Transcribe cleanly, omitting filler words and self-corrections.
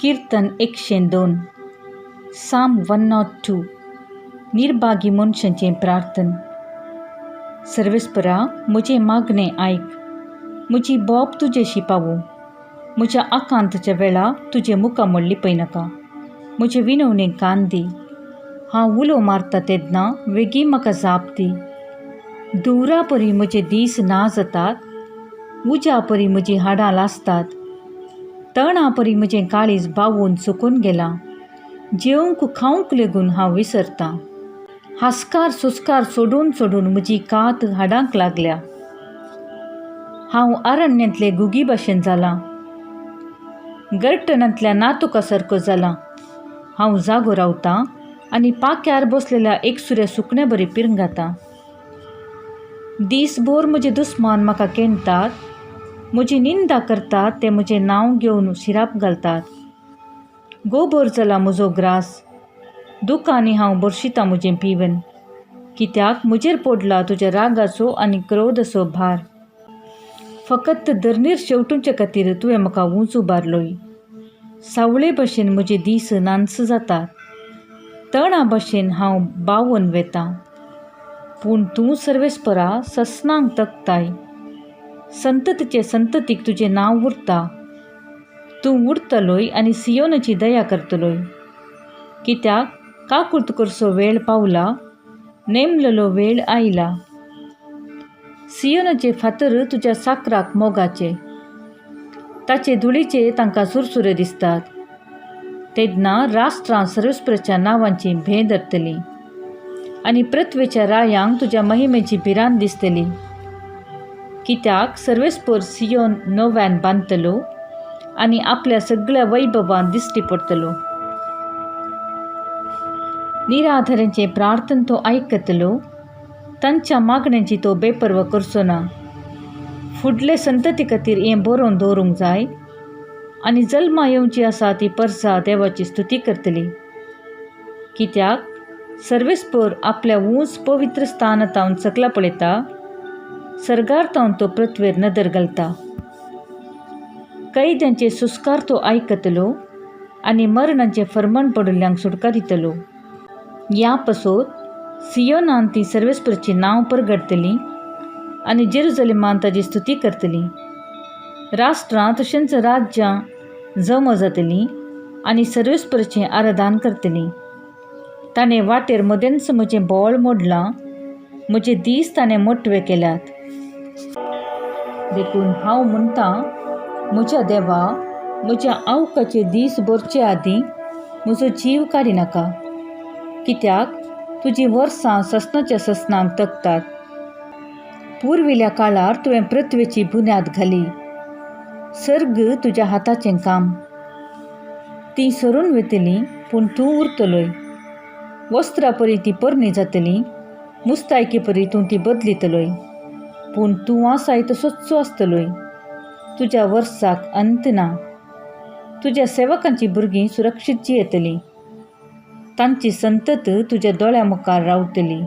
कीर्तन 102 साम 102 निर्भागी मनशांचें प्रार्थन. सर्वेस्परा म्हजें मागणें आयक, म्हजी बोब तुजेशी पावूं. म्हज्या आकांतच्या वेळा तुजे मुखां म्हणली पळयनाका. म्हजे विनवणेक कान दी. हांव उलो मारता तेन्ना वेगीन म्हाका जाप दी. दुवरा परी म्हजे दीस ना जातात, उज्या परी म्हजीं हाडां लासतात. तणा परी म्हजें काळीज बावून सुकून गेलां. जेवंक खावंक लेगून हांव विसरतां. हास्कार सुस्कार सोडून सोडून म्हजी कात हाडांक लागल्या. हांव अरण्यांतले गुगी भाशेन जालां. गर्टनांतल्या नातुका सारको जालां. हांव जागो रावतां आनी पाक्यार बसलेल्या एकसुऱ्या सुकण्या बरी पिरंगातां. दीसभर म्हजे दुस्मान म्हाका केणटात. म्हजी निंदा करतात ते म्हजें नांव घेवन शिराप घालतात. गोबर जाला म्हजो ग्रास. दुखांनी हांव बरशितां म्हजें पिवन. कित्याक म्हजेर पडला तुज्या रागाचो आनी क्रोधाचो भार. फकत धरणीर शेवटुचे खातीर तुवें म्हाका उंच उबारलोय. सावळे भाशेन म्हजे दीस नांस जातात. तणा भाशेन हांव बावन वेतां. पूण तूं सर्वेस्परा ससनांक तकताय. संततीचे संततीक तुजें नांव उरता. तूं उरतलोय आनी सियोनाची दया करतलोय. कित्याक काकुळट करचो वेळ पावला, नेमलेलो वेळ आयला. सियोनाचे फातर तुज्या साकराक मोगाचे. ताचे धुळीचे तांकां सुरसुऱ्यो दिसतात. तेन्ना राष्ट्रां सर्वेस्पराच्या नांवांची भें धरतली आनी पृथ्वेच्या रायांक तुज्या महिमेची भिरांत दिसतली. कित्याक सर्वेस्पर सियोन नव्यान बांदतलो आनी आपल्या सगळ्या वैभवान दिश्टी पडटलो. निराधारांचे प्रार्थन तो आयकतलो. तांच्या मागण्यांची तो बेपर्वा करचो ना. फुडले संतती खातीर हें बरोवन दवरूंक जाय आनी जल्मा येवची आसा ती परसा देवाची स्तुती करतली. कित्याक सर्वेस्पर आपल्या उंच पवित्र स्थानांतावन सकला पळयता. सर्गारतावन तो पृथ्वेर नदर घालता. कैद्यांचे सुस्कार तो आयकतलो आनी मरणांचे फर्मण पडिल्ल्यांक सुटका दितलो. ह्या पासत सियोनान ती सर्वेस्पराचें नांव परगडतलीं आनी जेरुसलेमान ताजी स्तुती करतलीं. राष्ट्रां तशेंच राज्यां जमा जातलीं आनी सर्वेस्पराचें आराधन करतलीं. ताणें वाटेर मदेंच म्हजें बोळ मोडलां. म्हजे दीस ताणें मोटवे केल्यात. देखून हांव म्हणटां, म्हज्या देवा, म्हज्या आवकाचे दीस भरचे आदीं म्हजो जीव काडिनाका. कित्याक तुजीं वर्सां ससनाच्या ससनांक तकतात. पुर्विल्ल्या काळार तुवें पृथ्वेची बुन्याद घाली. सर्ग तुज्या हाताचें काम. तीं सरून वतलीं पूण तूं उरतलोय. वस्त्रां परी तीं पोरणी जातलीं. मुस्तायकी परी तूं ती बदलितलोय. पूण तूं आसाय तसोच आसतलोय. तुज्या वर्साक अंत ना. तुज्या सेवकांची भुरगीं सुरक्षीत जियेतलीं. तांची संतत तुज्या दोळ्या मुखार रावतली.